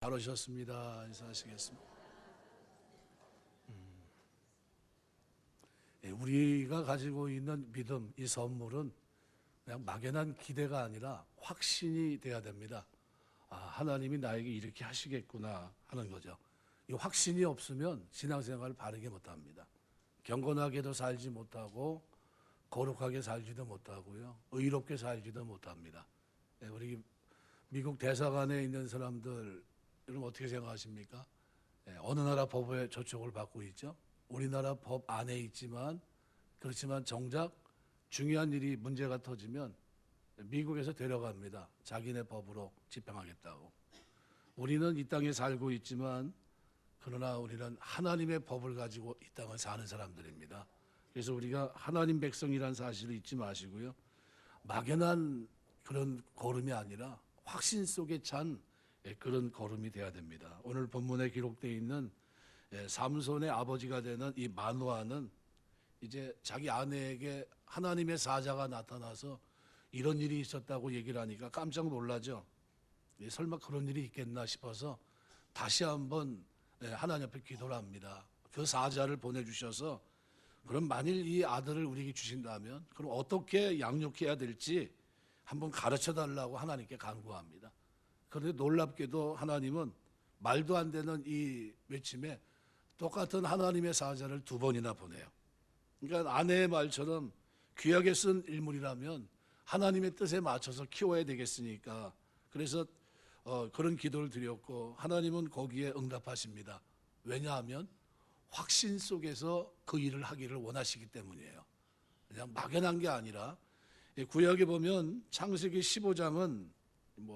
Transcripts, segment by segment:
잘 오셨습니다. 인사하시겠습니다. 우리가 가지고 있는 믿음, 이 선물은 그냥 막연한 기대가 아니라 확신이 돼야 됩니다. 하나님이 나에게 이렇게 하시겠구나 하는 거죠. 이 확신이 없으면 신앙생활을 바르게 못합니다. 경건하게도 살지 못하고 거룩하게 살지도 못하고요. 의롭게 살지도 못합니다. 우리 미국 대사관에 있는 사람들 여러분 어떻게 생각하십니까? 어느 나라 법에 저촉을 받고 있죠. 우리나라 법 안에 있지만 그렇지만 정작 중요한 일이 문제가 터지면 미국에서 데려갑니다. 자기네 법으로 집행하겠다고. 우리는 이 땅에 살고 있지만 그러나 우리는 하나님의 법을 가지고 이 땅을 사는 사람들입니다. 그래서 우리가 하나님 백성이라는 사실을 잊지 마시고요. 막연한 그런 걸음이 아니라 확신 속에 찬 그런 걸음이 돼야 됩니다. 오늘 본문에 기록되어 있는 삼손의 아버지가 되는 이 마누아는 이제 자기 아내에게 하나님의 사자가 나타나서 이런 일이 있었다고 얘기를 하니까 깜짝 놀라죠. 설마 그런 일이 있겠나 싶어서 다시 한번 하나님 앞에 기도를 합니다. 그 사자를 보내주셔서 그럼 만일 이 아들을 우리에게 주신다면 그럼 어떻게 양육해야 될지 한번 가르쳐 달라고 하나님께 간구합니다. 그런데 놀랍게도 하나님은 말도 안 되는 이 외침에 똑같은 하나님의 사자를 2번이나 보내요. 그러니까 아내의 말처럼 귀하게 쓴 일물이라면 하나님의 뜻에 맞춰서 키워야 되겠으니까 그래서 그런 기도를 드렸고 하나님은 거기에 응답하십니다. 왜냐하면 확신 속에서 그 일을 하기를 원하시기 때문이에요. 그냥 막연한 게 아니라 구약에 보면 창세기 15장은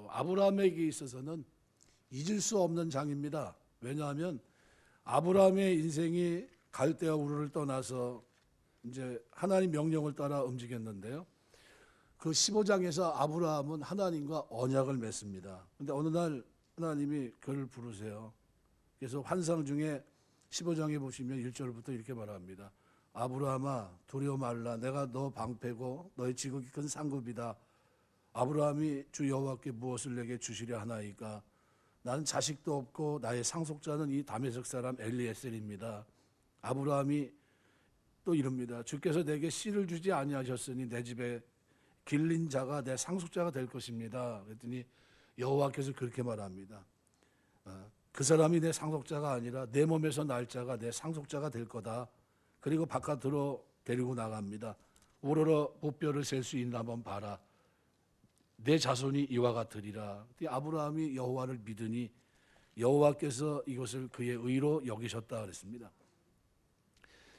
아브라함에게 있어서는 잊을 수 없는 장입니다. 왜냐하면 아브라함의 인생이 갈대아 우르를 떠나서 이제 하나님 명령을 따라 움직였는데요. 그 15장에서 아브라함은 하나님과 언약을 맺습니다. 그런데 어느 날 하나님이 그를 부르세요. 그래서 환상 중에 15장에 보시면 1절부터 이렇게 말합니다. 아브라함아 두려워 말라. 내가 너 방패고 너의 지극히 큰 상급이다. 아브라함이 주 여호와께 무엇을 내게 주시려 하나이까. 나는 자식도 없고 나의 상속자는 이 다메섹 사람 엘리에셀입니다. 아브라함이 또 이럽니다. 주께서 내게 씨를 주지 아니하셨으니 내 집에 길린 자가 내 상속자가 될 것입니다. 그랬더니 여호와께서 그렇게 말합니다. 그 사람이 내 상속자가 아니라 내 몸에서 날 자가 내 상속자가 될 거다. 그리고 바깥으로 데리고 나갑니다. 우러러 보뼈를 셀 수 있나 한번 봐라. 내 자손이 이와 같으리라. 아브라함이 여호와를 믿으니 여호와께서 이것을 그의 의로 여기셨다 그랬습니다.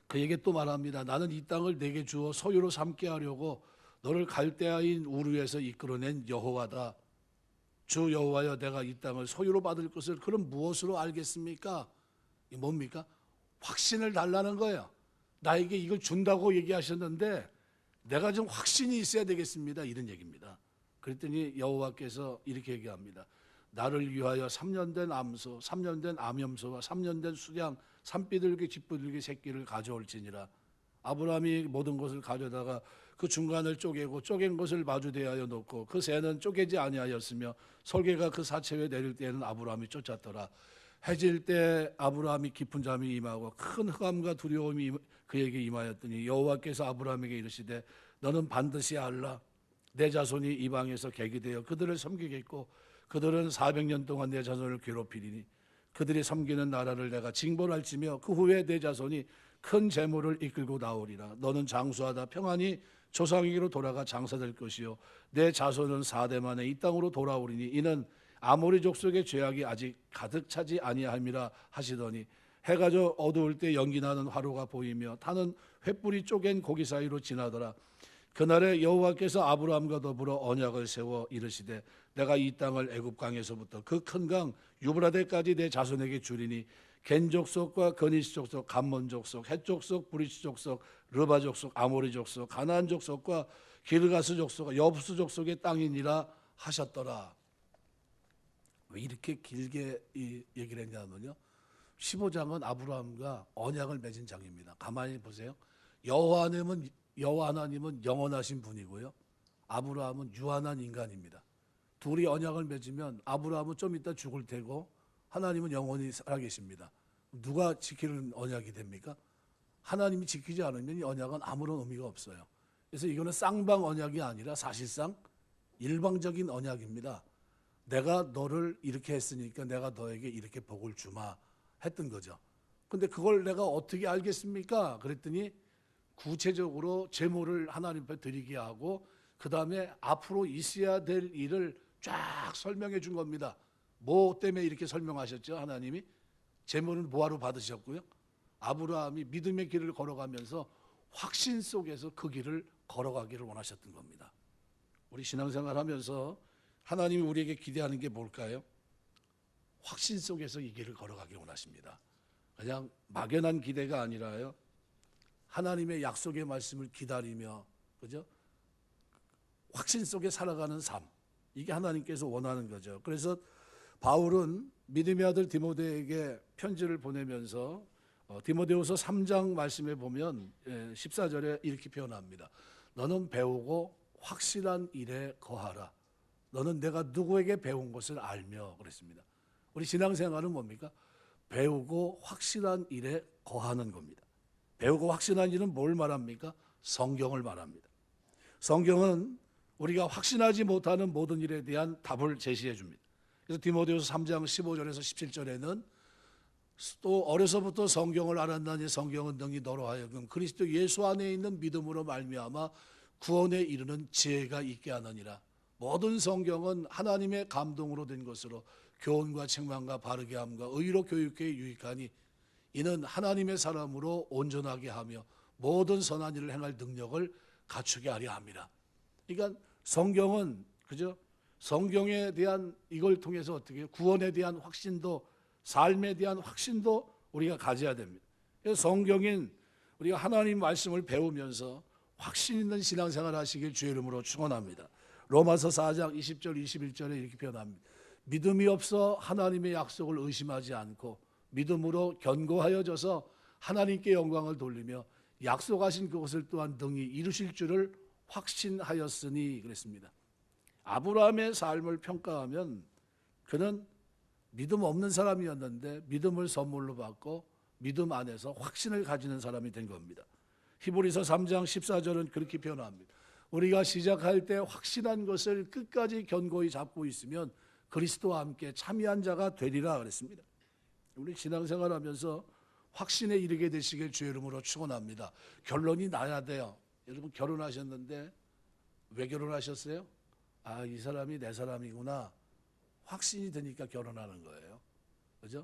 그에게 또 말합니다. 나는 이 땅을 내게 주어 소유로 삼게 하려고 너를 갈대아인 우르에서 이끌어낸 여호와다. 주 여호와여 내가 이 땅을 소유로 받을 것을 그럼 무엇으로 알겠습니까? 이게 뭡니까? 확신을 달라는 거예요. 나에게 이걸 준다고 얘기하셨는데 내가 좀 확신이 있어야 되겠습니다. 이런 얘기입니다. 그랬더니 여호와께서 이렇게 얘기합니다. 나를 위하여 3년 된 암소, 3년 된 암염소와 3년 된 수량, 산비둘기, 쥐비둘기 새끼를 가져올지니라. 아브라함이 모든 것을 가져다가 그 중간을 쪼개고 쪼갠 것을 마주 대하여 놓고 그 새는 쪼개지 아니하였으며 설계가 그 사체에 내릴 때에는 아브라함이 쫓았더라. 해질 때 아브라함이 깊은 잠이 임하고 큰 흑암과 두려움이 그에게 임하였더니 여호와께서 아브라함에게 이르시되 너는 반드시 알라. 내 자손이 이방에서 객이 되어 그들을 섬기겠고 그들은 400년 동안 내 자손을 괴롭히리니 그들이 섬기는 나라를 내가 징벌할지며 그 후에 내 자손이 큰 재물을 이끌고 나오리라. 너는 장수하다 평안히 조상에게로 돌아가 장사될 것이요 내 자손은 4대 만에 이 땅으로 돌아오리니 이는 아모리 족속의 죄악이 아직 가득 차지 아니함이라 하시더니 해가 져 어두울 때 연기 나는 화로가 보이며 타는 횃불이 쪼갠 고기 사이로 지나더라. 그날에 여호와께서 아브라함과 더불어 언약을 세워 이르시되 내가 이 땅을 애굽 강에서부터 그 큰 강 유브라데까지 내 자손에게 주리니 겐 족속과 거니시 족속, 감몬 족속, 헷 족속, 브리스 족속, 르바 족속, 아모리 족속, 가나안 족속과 기르가스 족속, 여부스 족속의 땅이니라 하셨더라. 왜 이렇게 길게 이 얘기를 했냐면요. 15장은 아브라함과 언약을 맺은 장입니다. 가만히 보세요. 여호와 하나님은 영원하신 분이고요. 아브라함은 유한한 인간입니다. 둘이 언약을 맺으면 아브라함은 좀 이따 죽을 테고 하나님은 영원히 살아계십니다. 누가 지키는 언약이 됩니까? 하나님이 지키지 않으면 이 언약은 아무런 의미가 없어요. 그래서 이거는 쌍방 언약이 아니라 사실상 일방적인 언약입니다. 내가 너를 이렇게 했으니까 내가 너에게 이렇게 복을 주마 했던 거죠. 근데 그걸 내가 어떻게 알겠습니까? 그랬더니 구체적으로 제물을 하나님 앞에 드리게 하고 그 다음에 앞으로 있어야 될 일을 쫙 설명해 준 겁니다. 뭐 때문에 이렇게 설명하셨죠? 하나님이 제물은 뭐하러 받으셨고요? 아브라함이 믿음의 길을 걸어가면서 확신 속에서 그 길을 걸어가기를 원하셨던 겁니다. 우리 신앙생활 하면서 하나님이 우리에게 기대하는 게 뭘까요? 확신 속에서 이 길을 걸어가기 원하십니다. 그냥 막연한 기대가 아니라요. 하나님의 약속의 말씀을 기다리며, 그죠? 확신 속에 살아가는 삶. 이게 하나님께서 원하는 거죠. 그래서 바울은 믿음의 아들 디모데에게 편지를 보내면서 디모데후서 3장 말씀에 보면 14절에 이렇게 표현합니다. 너는 배우고 확실한 일에 거하라. 너는 내가 누구에게 배운 것을 알며 그랬습니다. 우리 신앙생활은 뭡니까? 배우고 확실한 일에 거하는 겁니다. 배우고 확신한 일은 뭘 말합니까? 성경을 말합니다. 성경은 우리가 확신하지 못하는 모든 일에 대한 답을 제시해 줍니다. 그래서 디모데후서 3장 15절에서 17절에는 또 어려서부터 성경을 알았나니 성경은 능히 너로 하여금 그리스도 예수 안에 있는 믿음으로 말미암아 구원에 이르는 지혜가 있게 하느니라. 모든 성경은 하나님의 감동으로 된 것으로 교훈과 책망과 바르게 함과 의로 교육에 유익하니 이는 하나님의 사람으로 온전하게 하며 모든 선한 일을 행할 능력을 갖추게 하려 함이라. 그러니까 성경은 그죠? 성경에 대한 이걸 통해서 어떻게 구원에 대한 확신도 삶에 대한 확신도 우리가 가져야 됩니다. 그래서 성경인 우리가 하나님 말씀을 배우면서 확신 있는 신앙생활 하시길 주의 이름으로 축원합니다. 로마서 4장 20절 21절에 이렇게 표현합니다. 믿음이 없어 하나님의 약속을 의심하지 않고 믿음으로 견고하여져서 하나님께 영광을 돌리며 약속하신 그것을 또한 능히 이루실 줄을 확신하였으니 그랬습니다. 아브라함의 삶을 평가하면 그는 믿음 없는 사람이었는데 믿음을 선물로 받고 믿음 안에서 확신을 가지는 사람이 된 겁니다. 히브리서 3장 14절은 그렇게 표현합니다. 우리가 시작할 때 확신한 것을 끝까지 견고히 잡고 있으면 그리스도와 함께 참여한 자가 되리라 그랬습니다. 우리 신앙생활하면서 확신에 이르게 되시길 주의 이름으로 축원합니다. 결론이 나야 돼요. 여러분 결혼하셨는데 왜 결혼하셨어요? 아, 이 사람이 내 사람이구나. 확신이 드니까 결혼하는 거예요. 그죠?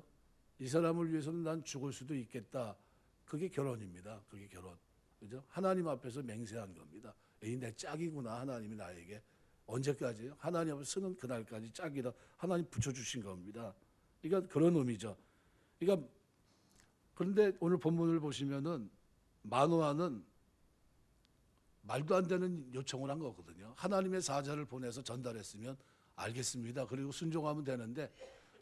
이 사람을 위해서는 난 죽을 수도 있겠다. 그게 결혼입니다. 그게 결혼. 그죠? 하나님 앞에서 맹세한 겁니다. 이 내 짝이구나. 하나님이 나에게. 언제까지요? 하나님 앞에 서는 그날까지 짝이다. 하나님 붙여주신 겁니다. 그러니까 그런 의미죠. 그러니까 그런데 오늘 본문을 보시면은 마노아는 말도 안 되는 요청을 한 거거든요. 하나님의 사자를 보내서 전달했으면 알겠습니다. 그리고 순종하면 되는데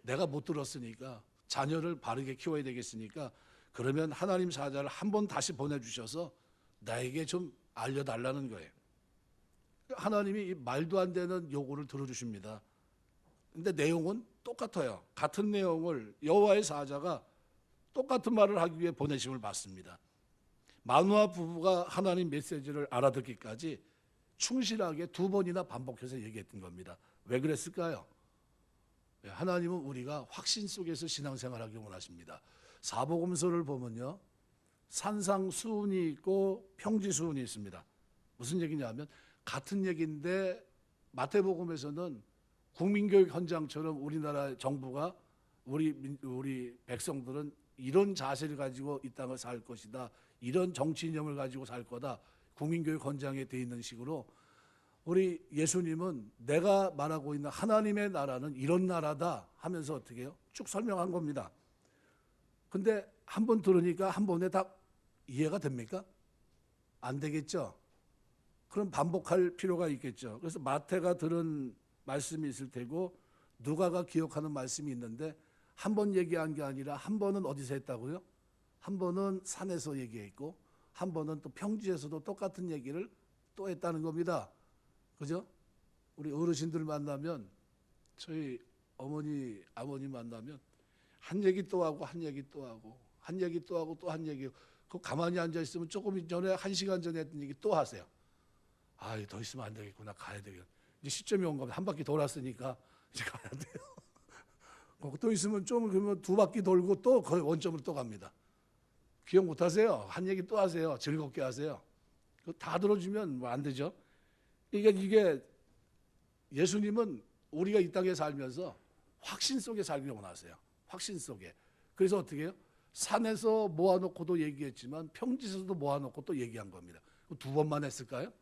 내가 못 들었으니까 자녀를 바르게 키워야 되겠으니까 그러면 하나님 사자를 한 번 다시 보내주셔서 나에게 좀 알려달라는 거예요. 하나님이 이 말도 안 되는 요구를 들어주십니다. 근데 내용은 똑같아요. 같은 내용을 여호와의 사자가 똑같은 말을 하기 위해 보내심을 받습니다. 마누아 부부가 하나님 메시지를 알아듣기까지 충실하게 2번이나 반복해서 얘기했던 겁니다. 왜 그랬을까요? 하나님은 우리가 확신 속에서 신앙생활하기 원하십니다. 사복음서를 보면요, 산상수훈이 있고 평지수훈이 있습니다. 무슨 얘기냐면 같은 얘기인데 마태복음에서는 국민교육 현장처럼 우리나라 정부가 우리 백성들은 이런 자세를 가지고 이 땅을 살 것이다. 이런 정치 이념을 가지고 살 거다. 국민교육 현장에 돼 있는 식으로 우리 예수님은 내가 말하고 있는 하나님의 나라는 이런 나라다 하면서 어떻게 해요? 쭉 설명한 겁니다. 근데 한 번 들으니까 한 번에 다 이해가 됩니까? 안 되겠죠? 그럼 반복할 필요가 있겠죠. 그래서 마태가 들은 말씀이 있을 테고 누가가 기억하는 말씀이 있는데 한 번 얘기한 게 아니라 한 번은 어디서 했다고요? 한 번은 산에서 얘기했고 한 번은 또 평지에서도 똑같은 얘기를 또 했다는 겁니다. 그죠? 우리 어르신들 만나면 저희 어머니, 아버님 만나면 한 얘기 또 하고 한 얘기 또 하고 한 얘기 또 하고 또 한 얘기. 그 가만히 앉아 있으면 조금 전에 1시간 전에 했던 얘기 또 하세요. 아, 더 있으면 안 되겠구나. 가야 되겠. 이제 시점이 온 겁니다. 한 바퀴 돌았으니까 이제 가야 돼요. 또 있으면 좀 그러면 2바퀴 돌고 또 거의 원점으로 또 갑니다. 기억 못 하세요? 한 얘기 또 하세요. 즐겁게 하세요. 다 들어주면 뭐 안 되죠. 이게 예수님은 우리가 이 땅에 살면서 확신 속에 살기를 원하세요. 확신 속에. 그래서 어떻게 해요? 산에서 모아놓고도 얘기했지만 평지에서도 모아놓고 또 얘기한 겁니다. 2번만 했을까요?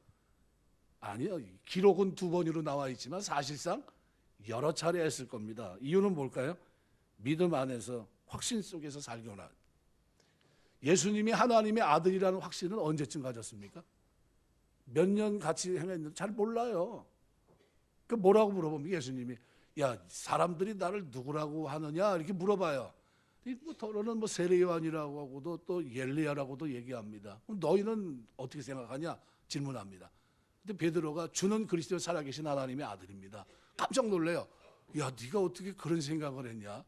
아니요. 기록은 2번으로 나와 있지만 사실상 여러 차례 했을 겁니다. 이유는 뭘까요? 믿음 안에서 확신 속에서 살기 원하는. 예수님이 하나님의 아들이라는 확신은 언제쯤 가졌습니까? 몇 년 같이 행했는데 잘 몰라요. 그 뭐라고 물어보면 예수님이 야, 사람들이 나를 누구라고 하느냐 이렇게 물어봐요. 너는 뭐 세례요한이라고 하고도 또 엘리야라고도 얘기합니다. 그럼 너희는 어떻게 생각하냐 질문합니다. 근데 베드로가 주는 그리스도 살아계신 하나님의 아들입니다. 깜짝 놀래요. 야, 네가 어떻게 그런 생각을 했냐?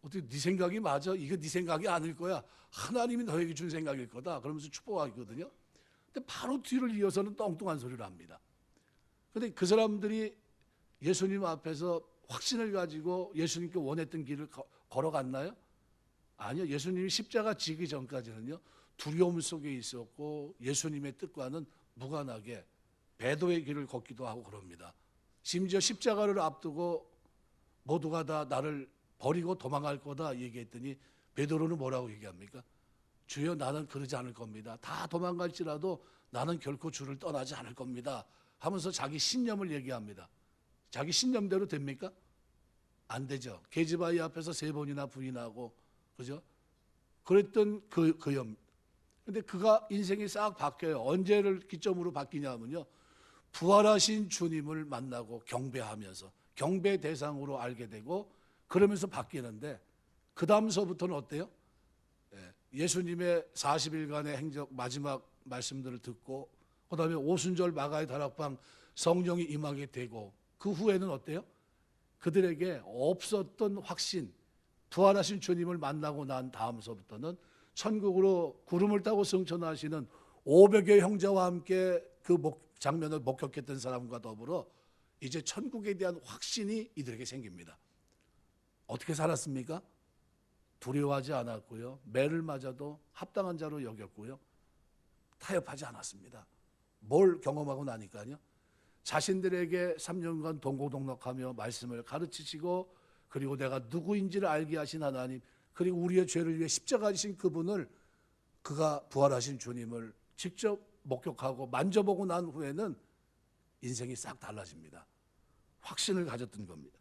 어떻게 네 생각이 맞아? 이거 네 생각이 아닐 거야. 하나님이 너에게 준 생각일 거다. 그러면서 축복하거든요. 근데 바로 뒤를 이어서는 엉뚱한 소리를 합니다. 근데 그 사람들이 예수님 앞에서 확신을 가지고 예수님께 원했던 길을 걸어갔나요? 아니요. 예수님이 십자가 지기 전까지는요, 두려움 속에 있었고 예수님의 뜻과는 무관하게 배도의 길을 걷기도 하고 그럽니다. 심지어 십자가를 앞두고 모두가 다 나를 버리고 도망갈 거다 얘기했더니 베드로는 뭐라고 얘기합니까? 주여, 나는 그러지 않을 겁니다. 다 도망갈지라도 나는 결코 주를 떠나지 않을 겁니다 하면서 자기 신념을 얘기합니다. 자기 신념대로 됩니까? 안 되죠. 계집아이 앞에서 3번이나 부인하고, 그죠? 그랬던 근데 그가 인생이 싹 바뀌어요. 언제를 기점으로 바뀌냐면요, 부활하신 주님을 만나고 경배하면서 경배 대상으로 알게 되고 그러면서 바뀌는데, 그 다음서부터는 어때요? 예수님의 40일간의 행적 마지막 말씀들을 듣고 그 다음에 오순절 마가의 다락방 성령이 임하게 되고 그 후에는 어때요? 그들에게 없었던 확신, 부활하신 주님을 만나고 난 다음서부터는 천국으로 구름을 타고 승천하시는 500여 형제와 함께 그 장면을 목격했던 사람과 더불어 이제 천국에 대한 확신이 이들에게 생깁니다. 어떻게 살았습니까? 두려워하지 않았고요. 매를 맞아도 합당한 자로 여겼고요. 타협하지 않았습니다. 뭘 경험하고 나니까요, 자신들에게 3년간 동고동락하며 말씀을 가르치시고, 그리고 내가 누구인지를 알게 하신 하나님, 그리고 우리의 죄를 위해 십자가 지신 그분을, 그가 부활하신 주님을 직접 목격하고 만져보고 난 후에는 인생이 싹 달라집니다. 확신을 가졌던 겁니다.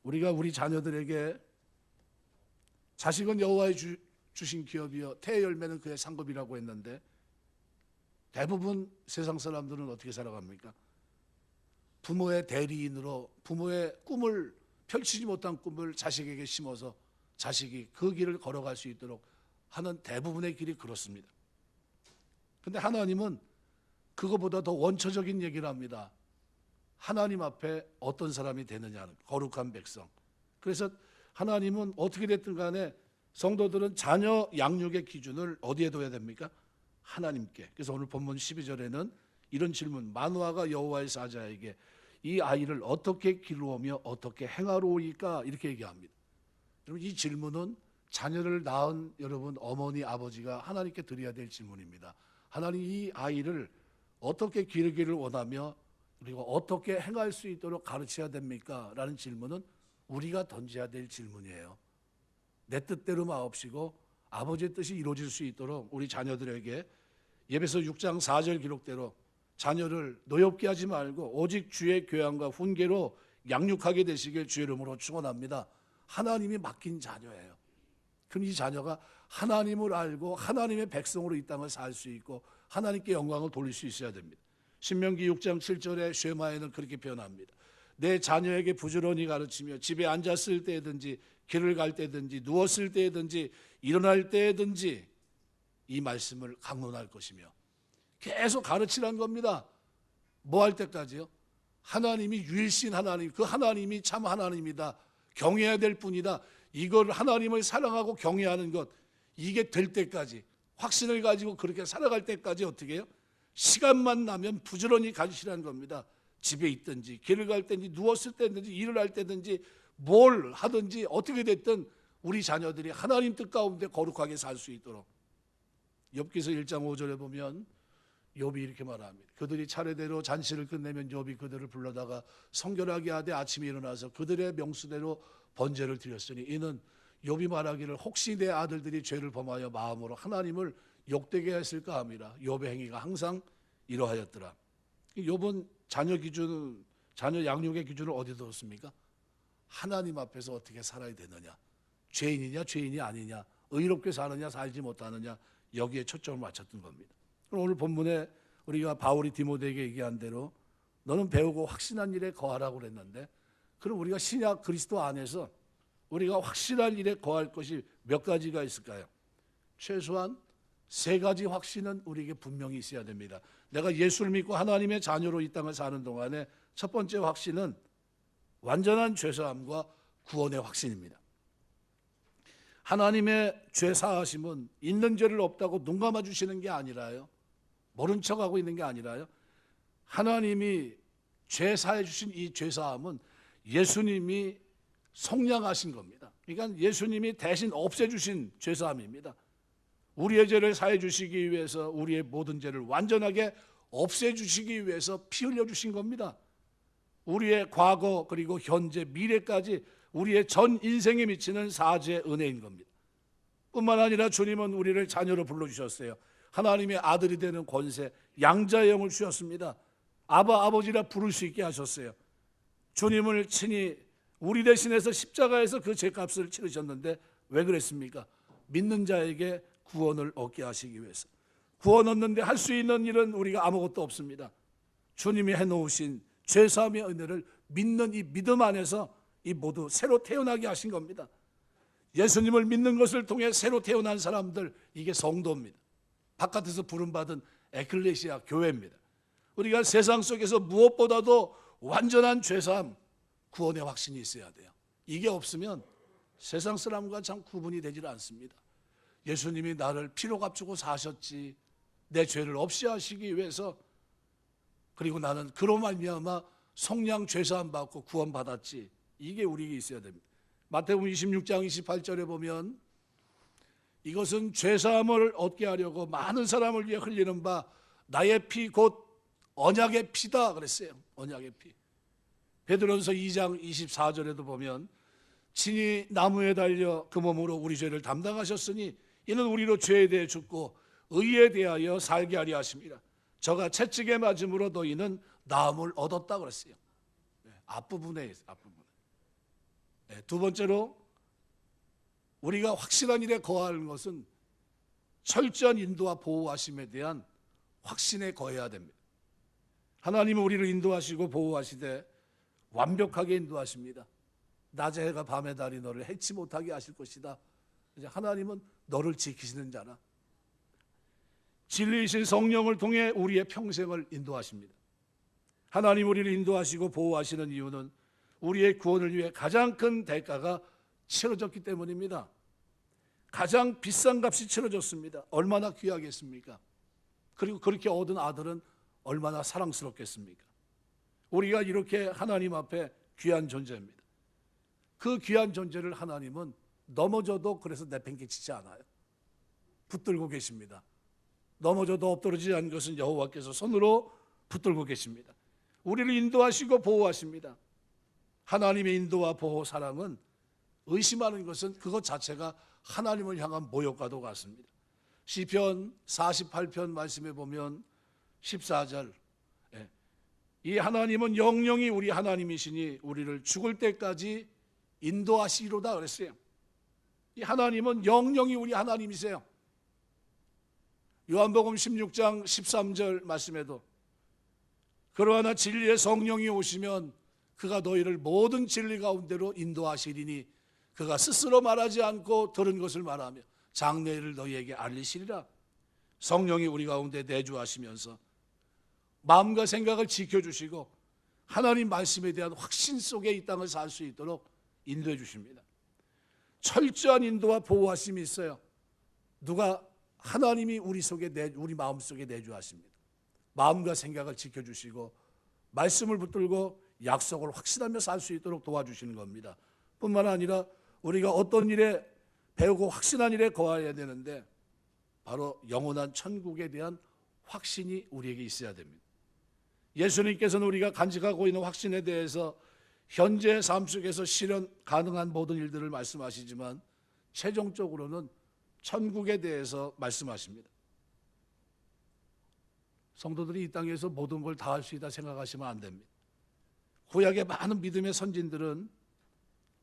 우리가 우리 자녀들에게 자식은 여호와의 주신 기업이요 태의 열매는 그의 상급이라고 했는데, 대부분 세상 사람들은 어떻게 살아갑니까? 부모의 대리인으로 부모의 꿈을, 펼치지 못한 꿈을 자식에게 심어서 자식이 그 길을 걸어갈 수 있도록 하는 대부분의 길이 그렇습니다. 그런데 하나님은 그거보다 더 원초적인 얘기를 합니다. 하나님 앞에 어떤 사람이 되느냐는, 거룩한 백성. 그래서 하나님은 어떻게 됐든 간에 성도들은 자녀 양육의 기준을 어디에 둬야 됩니까? 하나님께. 그래서 오늘 본문 12절에는 이런 질문, 마누아가 여호와의 사자에게 이 아이를 어떻게 기르오며 어떻게 행하로이까, 이렇게 얘기합니다. 여러분, 이 질문은 자녀를 낳은 여러분 어머니 아버지가 하나님께 드려야 될 질문입니다. 하나님, 이 아이를 어떻게 기르기를 원하며 그리고 어떻게 행할 수 있도록 가르쳐야 됩니까? 라는 질문은 우리가 던져야 될 질문이에요. 내 뜻대로 마옵시고 아버지의 뜻이 이루어질 수 있도록 우리 자녀들에게 에베소 6장 4절 기록대로 자녀를 노엽게 하지 말고 오직 주의 교양과 훈계로 양육하게 되시길 주의 이름으로 축원합니다. 하나님이 맡긴 자녀예요. 그럼 이 자녀가 하나님을 알고 하나님의 백성으로 이 땅을 살 수 있고 하나님께 영광을 돌릴 수 있어야 됩니다. 신명기 6장 7절에 쉐마에는 그렇게 표현합니다. 내 자녀에게 부지런히 가르치며 집에 앉았을 때든지 길을 갈 때든지 누웠을 때든지 일어날 때든지 이 말씀을 강론할 것이며, 계속 가르치라는 겁니다. 뭐 할 때까지요? 하나님이 유일신 하나님, 그 하나님이 참 하나님이다, 경외해야 될 뿐이다, 이걸 하나님을 사랑하고 경외하는 것, 이게 될 때까지, 확신을 가지고 그렇게 살아갈 때까지 어떻게 해요? 시간만 나면 부지런히 간신한 겁니다. 집에 있든지 길을 갈 때든지 누웠을 때든지 일을 할 때든지 뭘 하든지 어떻게 됐든 우리 자녀들이 하나님 뜻 가운데 거룩하게 살 수 있도록. 욥기서 1장 5절에 보면 욥이 이렇게 말합니다. 그들이 차례대로 잔치를 끝내면 욥이 그들을 불러다가 성결하게 하되 아침에 일어나서 그들의 명수대로 번제를 드렸으니 이는 욥이 말하기를 혹시 내 아들들이 죄를 범하여 마음으로 하나님을 욕되게 했을까 함이라. 욥의 행위가 항상 이러하였더라. 욥은 자녀 양육의 기준을 어디에 뒀습니까? 하나님 앞에서 어떻게 살아야 되느냐, 죄인이냐 죄인이 아니냐, 의롭게 사느냐 살지 못하느냐, 여기에 초점을 맞췄던 겁니다. 오늘 본문에 우리가 바울이 디모데에게 얘기한 대로 너는 배우고 확신한 일에 거하라고 그랬는데, 그럼 우리가 신약 그리스도 안에서 우리가 확실한 일에 거할 것이 몇 가지가 있을까요? 최소한 3가지 확신은 우리에게 분명히 있어야 됩니다. 내가 예수를 믿고 하나님의 자녀로 이 땅을 사는 동안에 첫 번째 확신은 완전한 죄사함과 구원의 확신입니다. 하나님의 죄 사하심은 있는 죄를 없다고 눈 감아 주시는 게 아니라요, 모른 척하고 있는 게 아니라요, 하나님이 죄 사해 주신 이 죄 사함은 예수님이 속량하신 겁니다. 그러니까 예수님이 대신 없애주신 죄사함입니다. 우리의 죄를 사해 주시기 위해서, 우리의 모든 죄를 완전하게 없애주시기 위해서 피 흘려주신 겁니다. 우리의 과거 그리고 현재 미래까지 우리의 전 인생에 미치는 사죄의 은혜인 겁니다. 뿐만 아니라 주님은 우리를 자녀로 불러주셨어요. 하나님의 아들이 되는 권세, 양자의 영을 주셨습니다. 아버지라 부를 수 있게 하셨어요. 주님을 친히 우리 대신해서 십자가에서 그 죄값을 치르셨는데 왜 그랬습니까? 믿는 자에게 구원을 얻게 하시기 위해서. 구원 얻는데 할 수 있는 일은 우리가 아무것도 없습니다. 주님이 해놓으신 죄사함의 은혜를 믿는 이 믿음 안에서 이 모두 새로 태어나게 하신 겁니다. 예수님을 믿는 것을 통해 새로 태어난 사람들, 이게 성도입니다. 바깥에서 부름받은 에클레시아, 교회입니다. 우리가 세상 속에서 무엇보다도 완전한 죄사함, 구원의 확신이 있어야 돼요. 이게 없으면 세상 사람과 참 구분이 되질 않습니다. 예수님이 나를 피로 값주고 사셨지, 내 죄를 없이 하시기 위해서, 그리고 나는 그로 말미암아 속량 죄사함 받고 구원 받았지, 이게 우리에게 있어야 됩니다. 마태복음 26장 28절에 보면 이것은 죄사함을 얻게 하려고 많은 사람을 위해 흘리는 바 나의 피 곧 언약의 피다 그랬어요. 언약의 피. 베드로전서 2장 24절에도 보면 친히 나무에 달려 그 몸으로 우리 죄를 담당하셨으니 이는 우리로 죄에 대해 죽고 의에 대하여 살게 하려 하십니다. 저가 채찍에 맞음으로 너희는 나음을 얻었다 그랬어요. 앞부분에 있어요. 앞부분에. 두 번째로 우리가 확실한 일에 거하는 것은 철저한 인도와 보호하심에 대한 확신에 거해야 됩니다. 하나님은 우리를 인도하시고 보호하시되 완벽하게 인도하십니다. 낮의 해가 밤의 달이 너를 해치 못하게 하실 것이다. 이제 하나님은 너를 지키시는 자라. 진리이신 성령을 통해 우리의 평생을 인도하십니다. 하나님 우리를 인도하시고 보호하시는 이유는 우리의 구원을 위해 가장 큰 대가가 치러졌기 때문입니다. 가장 비싼 값이 치러졌습니다. 얼마나 귀하겠습니까? 그리고 그렇게 얻은 아들은 얼마나 사랑스럽겠습니까? 우리가 이렇게 하나님 앞에 귀한 존재입니다. 그 귀한 존재를 하나님은 넘어져도 그래서 내팽개치지 않아요. 붙들고 계십니다. 넘어져도 엎드러지지 않은 것은 여호와께서 손으로 붙들고 계십니다. 우리를 인도하시고 보호하십니다. 하나님의 인도와 보호 사랑은 의심하는 것은 그것 자체가 하나님을 향한 모욕과도 같습니다. 시편 48편 말씀에 보면 14절, 이 하나님은 영영이 우리 하나님이시니 우리를 죽을 때까지 인도하시리로다 그랬어요. 이 하나님은 영영이 우리 하나님이세요. 요한복음 16장 13절 말씀에도 그러나 진리의 성령이 오시면 그가 너희를 모든 진리 가운데로 인도하시리니 그가 스스로 말하지 않고 들은 것을 말하며 장래를 너희에게 알리시리라. 성령이 우리 가운데 내주하시면서 마음과 생각을 지켜주시고 하나님 말씀에 대한 확신 속에 이 땅을 살 수 있도록 인도해 주십니다. 철저한 인도와 보호하심이 있어요. 누가? 하나님이 우리 마음속에 내주하십니다. 마음과 생각을 지켜주시고 말씀을 붙들고 약속을 확신하며 살 수 있도록 도와주시는 겁니다. 뿐만 아니라 우리가 어떤 일에 배우고 확신한 일에 거해야 되는데 바로 영원한 천국에 대한 확신이 우리에게 있어야 됩니다. 예수님께서는 우리가 간직하고 있는 확신에 대해서 현재 삶 속에서 실현 가능한 모든 일들을 말씀하시지만 최종적으로는 천국에 대해서 말씀하십니다. 성도들이 이 땅에서 모든 걸 다 할 수 있다 생각하시면 안 됩니다. 구약의 많은 믿음의 선진들은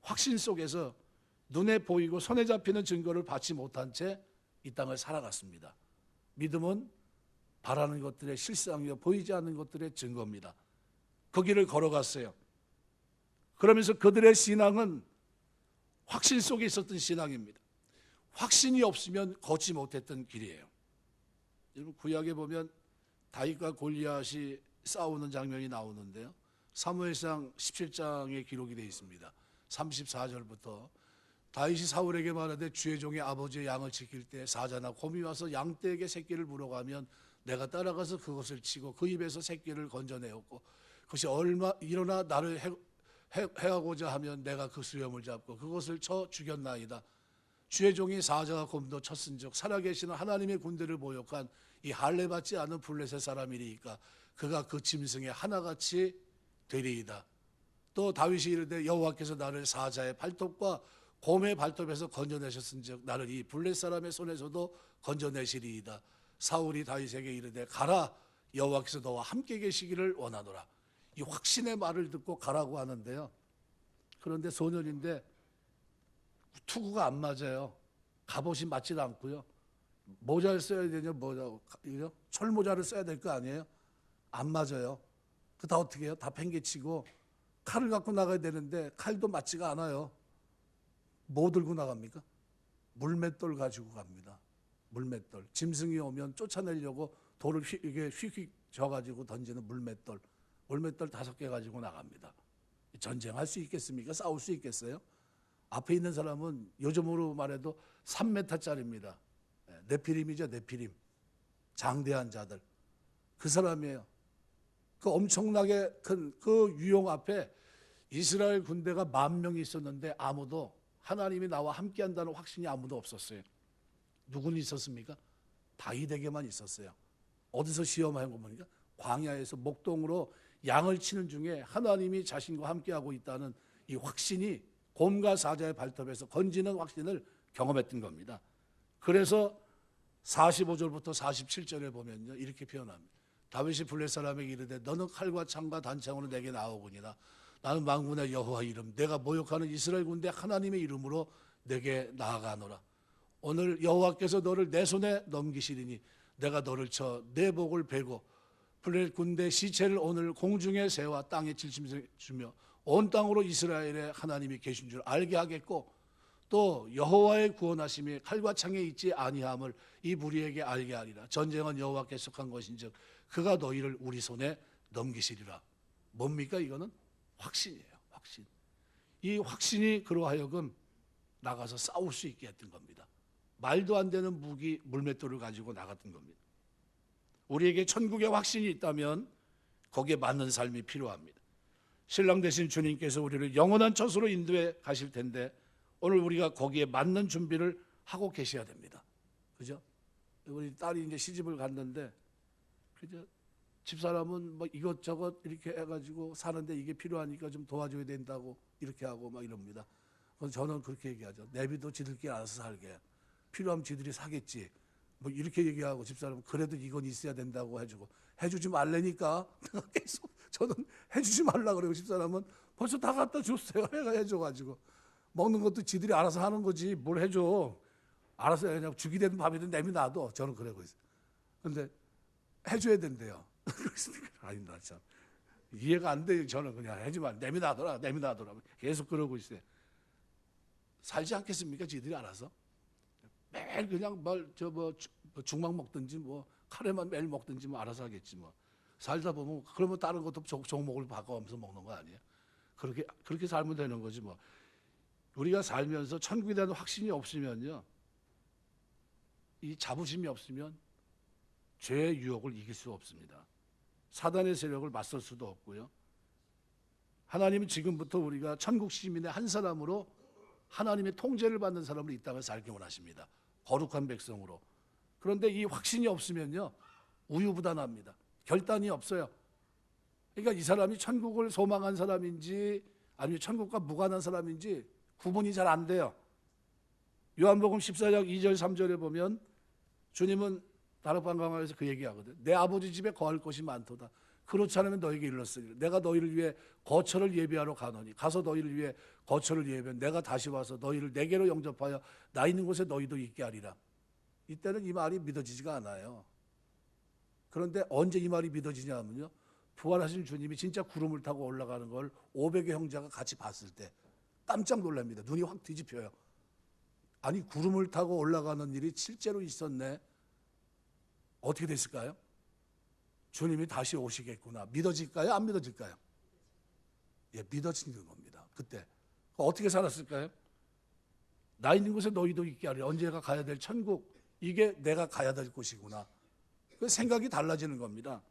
확신 속에서 눈에 보이고 손에 잡히는 증거를 받지 못한 채 이 땅을 살아갔습니다. 믿음은 바라는 것들의 실상이요 보이지 않는 것들의 증거입니다. 그 길을 걸어갔어요. 그러면서 그들의 신앙은 확신 속에 있었던 신앙입니다. 확신이 없으면 걷지 못했던 길이에요. 여러분 구약에 보면 다윗과 골리앗이 싸우는 장면이 나오는데요. 사무엘상 17장에 기록이 되어 있습니다. 34절부터 다윗이 사울에게 말하되 주의 종의 아버지의 양을 지킬 때 사자나 곰이 와서 양떼에게 새끼를 물어가면 내가 따라가서 그것을 치고 그 입에서 새끼를 건져내었고 그것이 일어나 나를 해하고자 하면 내가 그 수염을 잡고 그것을 쳐 죽였나이다. 주의 종이 사자와 곰도 쳤은즉 살아계시는 하나님의 군대를 모욕한 이 할례 받지 않은 블레셋 사람이니까 그가 그 짐승의 하나같이 되리이다. 또 다윗이 이르되 여호와께서 나를 사자의 발톱과 곰의 발톱에서 건져내셨은즉 나를 이 블레셋 사람의 손에서도 건져내시리이다. 사울이 다윗에게 이르되 가라 여호와께서 너와 함께 계시기를 원하노라. 이 확신의 말을 듣고 가라고 하는데요. 그런데 소년인데 투구가 안 맞아요. 갑옷이 맞지도 않고요. 모자를 써야 되냐 철모자를 써야 될 거 아니에요. 안 맞아요. 그 다 어떻게 해요? 다 팽개치고 칼을 갖고 나가야 되는데 칼도 맞지가 않아요. 뭐 들고 나갑니까? 물맷돌 가지고 갑니다. 물맷돌. 짐승이 오면 쫓아내려고 돌을 휙휙 져가지고 던지는 물맷돌. 물맷돌 5개 가지고 나갑니다. 전쟁할 수 있겠습니까? 싸울 수 있겠어요? 앞에 있는 사람은 요즘으로 말해도 3m짜리입니다. 네피림이죠, 네피림. 장대한 자들. 그 사람이에요. 그 엄청나게 큰 그 유용 앞에 이스라엘 군대가 10,000명이 있었는데 아무도 하나님이 나와 함께한다는 확신이 아무도 없었어요. 누구는 있었습니까? 다윗에게만 있었어요. 어디서 시험한 거 보니까 광야에서 목동으로 양을 치는 중에 하나님이 자신과 함께하고 있다는 이 확신이 곰과 사자의 발톱에서 건지는 확신을 경험했던 겁니다. 그래서 45절부터 47절에 보면요 이렇게 표현합니다. 다윗이 블레셋 사람에게 이르되 너는 칼과 창과 단창으로 내게 나오거니와 나는 만군의 여호와 이름 내가 모욕하는 이스라엘 군대 하나님의 이름으로 내게 나아가노라. 오늘 여호와께서 너를 내 손에 넘기시리니 내가 너를 쳐 내 복을 베고 블레셋 군대 시체를 오늘 공중의 새와 땅에 질짐승 주며 온 땅으로 이스라엘의 하나님이 계신 줄 알게 하겠고 또 여호와의 구원하심이 칼과 창에 있지 아니함을 이 무리에게 알게 하리라. 전쟁은 여호와께 속한 것인즉 그가 너희를 우리 손에 넘기시리라. 뭡니까? 이거는 확신이에요. 확신. 이 확신이 그로 하여금 나가서 싸울 수 있게 했던 겁니다. 말도 안 되는 무기 물맷돌을 가지고 나갔던 겁니다. 우리에게 천국의 확신이 있다면 거기에 맞는 삶이 필요합니다. 신랑 되신 주님께서 우리를 영원한 처소로 인도해 가실 텐데 오늘 우리가 거기에 맞는 준비를 하고 계셔야 됩니다. 그죠? 우리 딸이 이제 시집을 갔는데 그죠? 집사람은 뭐 이것저것 이렇게 해가지고 사는데 이게 필요하니까 좀 도와줘야 된다고 이렇게 하고 막 이럽니다. 그래서 저는 그렇게 얘기하죠. 내비도 지들끼리 알아서 살게. 필요하면 지들이 사겠지. 뭐 이렇게 얘기하고 집사람은 그래도 이건 있어야 된다고 해주고 해주지 말라니까 계속 저는 해주지 말라 그러고 집사람은 벌써 다 갖다 줬어요. 해줘가지고 먹는 것도 지들이 알아서 하는 거지 뭘 해줘. 알아서 그냥 죽이 되든 밥이 되든 내비놔둬. 저는 그러고 있어요. 근데 해줘야 된대요. 아니다 참 이해가 안 돼요. 저는 그냥 해지 말 내비놔둬라 계속 그러고 있어요. 살지 않겠습니까? 지들이 알아서 매일 그냥 죽막 먹든지 뭐 카레만 매일 먹든지 뭐 알아서 하겠지 뭐. 살다 보면 그러면 다른 것도 종목을 바꿔가면서 먹는 거 아니에요? 그렇게 살면 되는 거지 뭐. 우리가 살면서 천국에 대한 확신이 없으면요, 이 자부심이 없으면 죄의 유혹을 이길 수 없습니다. 사단의 세력을 맞설 수도 없고요. 하나님은 지금부터 우리가 천국 시민의 한 사람으로 하나님의 통제를 받는 사람으로 이 땅을 살기 원하십니다. 거룩한 백성으로. 그런데 이 확신이 없으면요, 우유부단합니다. 결단이 없어요. 그러니까 이 사람이 천국을 소망한 사람인지 아니면 천국과 무관한 사람인지 구분이 잘 안 돼요. 요한복음 14장 2절 3절에 보면 주님은 다락방강에서 그 얘기하거든. 내 아버지 집에 거할 곳이 많도다. 그렇지 않으면 너에게 일렀으리라. 내가 너희를 위해 거처를 예비하러 가노니 가서 너희를 위해 거처를 예비하면 내가 다시 와서 너희를 내게로 영접하여 나 있는 곳에 너희도 있게 하리라. 이때는 이 말이 믿어지지가 않아요. 그런데 언제 이 말이 믿어지냐 하면요, 부활하신 주님이 진짜 구름을 타고 올라가는 걸 500의 형제가 같이 봤을 때 깜짝 놀랍니다. 눈이 확 뒤집혀요. 아니, 구름을 타고 올라가는 일이 실제로 있었네. 어떻게 됐을까요? 주님이 다시 오시겠구나. 믿어질까요? 안 믿어질까요? 예, 믿어지는 겁니다. 그때 어떻게 살았을까요? 나 있는 곳에 너희도 있게 하리. 언제가 가야 될 천국, 이게 내가 가야 될 곳이구나. 그 생각이 달라지는 겁니다.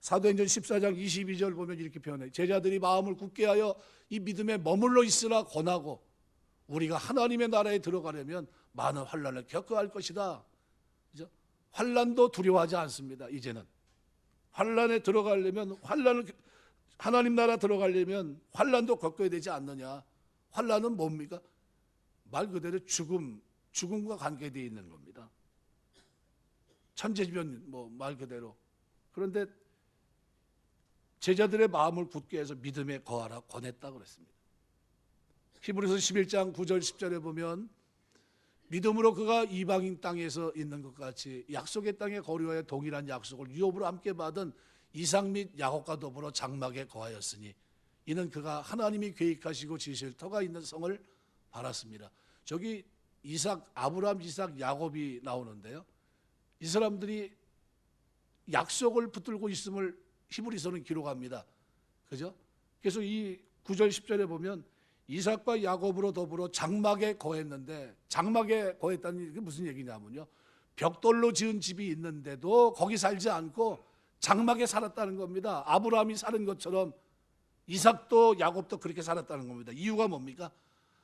사도행전 14장 22절 보면 이렇게 표현해요. 제자들이 마음을 굳게 하여 이 믿음에 머물러 있으라 권하고 우리가 하나님의 나라에 들어가려면 많은 환난을 겪어야 할 것이다. 그죠? 환난도 두려워하지 않습니다. 이제는 환난에 들어가려면 하나님 나라 들어가려면 환난도 겪어야 되지 않느냐. 환난은 뭡니까? 말 그대로 죽음과 관계되어 있는 겁니다. 천재지변 말 그대로. 그런데 제자들의 마음을 굳게 해서 믿음에 거하라 권했다 그랬습니다. 히브리서 11장 9절 10절에 보면 믿음으로 그가 이방인 땅에서 있는 것 같이 약속의 땅에 거류하여 동일한 약속을 유업으로 함께 받은 이삭 및 야곱과 더불어 장막에 거하였으니 이는 그가 하나님이 계획하시고 지으실 터가 있는 성을 바랐습니다. 저기 아브라함, 이삭, 야곱이 나오는데요, 이 사람들이 약속을 붙들고 있음을 히브리서는 기록합니다. 그죠? 그래서 이 9절 10절에 보면 이삭과 야곱으로 더불어 장막에 거했는데, 장막에 거했다는 게 무슨 얘기냐면요, 벽돌로 지은 집이 있는데도 거기 살지 않고 장막에 살았다는 겁니다. 아브라함이 사는 것처럼 이삭도 야곱도 그렇게 살았다는 겁니다. 이유가 뭡니까?